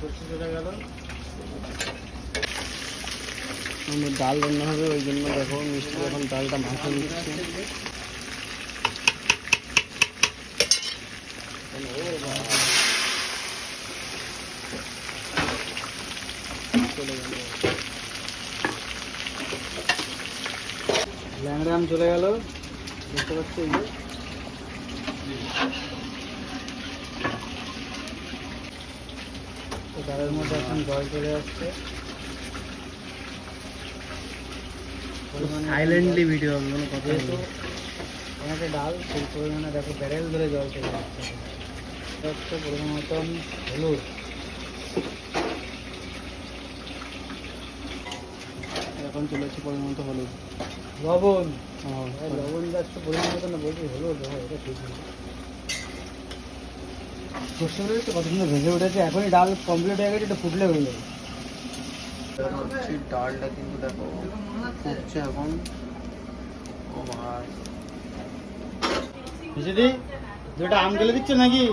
সর্ষে চলে গেল, ডাল রান্না হবে, ওই জন্য দেখো মিষ্টি এখন ডালটা মাখিয়ে নিচ্ছে। চলে গেল ল্যাংড়া আম, চলে গেল, দেখতে পাচ্ছি। এই যে ডালের মধ্যে এখন জল চলে আসছে। সাইলেন্টলি ভিডিও হবে, কোনো কথা নেই। অনেকটা ডাল, সেই পরিমাণে দেখো ব্যারেল ধরে জল চলে আসছে। পরিমাণ মতন হলুদ, এখন চলে আসছে পরিমাণ মতো হলুদ, লবণ। লবণ যাচ্ছে পরিমাণ মতো না, বলছি হলুদ। এটা ঠিক নেই। সর্ষে তো কত সুন্দর ভেজে উঠেছে, এখনই ডাল কমপ্লিট হয়ে গেছে, একটু ফুটলে হয়ে যাবে। ডালটা কিন্তু দেখো ফুটছে এখন। ও ভাই, দিদি দুটো আম গেলে দিচ্ছে নাকি?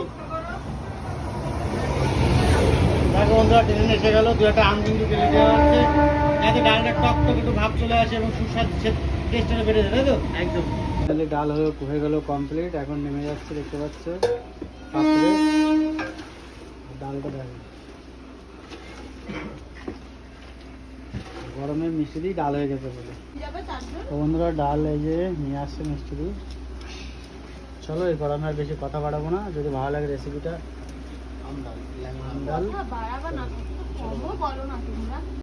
দেখো বন্ধুরা, ট্রেন এসে গেল, দু একটা আম কিন্তু গেলে দেওয়া হচ্ছে, যাতে ডালটা টক টক একটু ভাব চলে আসে এবং সুস্বাদু টেস্টটা বেড়ে যাবে। তাই তো একদম তাহলে ডাল হয়ে গেল কমপ্লিট। এখন নেমে যাচ্ছে, দেখতে পাচ্ছ পাত্রে। ডালটা দেখো গরমে মিষ্টি ডাল হয়ে গেছে বলে। তো বন্ধুরা, ডাল এই যে নিয়ে আসছে মিষ্টি। চলো এই গরমে আর বেশি কথা বাড়াবো না। যদি ভালো লাগে রেসিপিটা, আম ডাল, লেমন ডাল।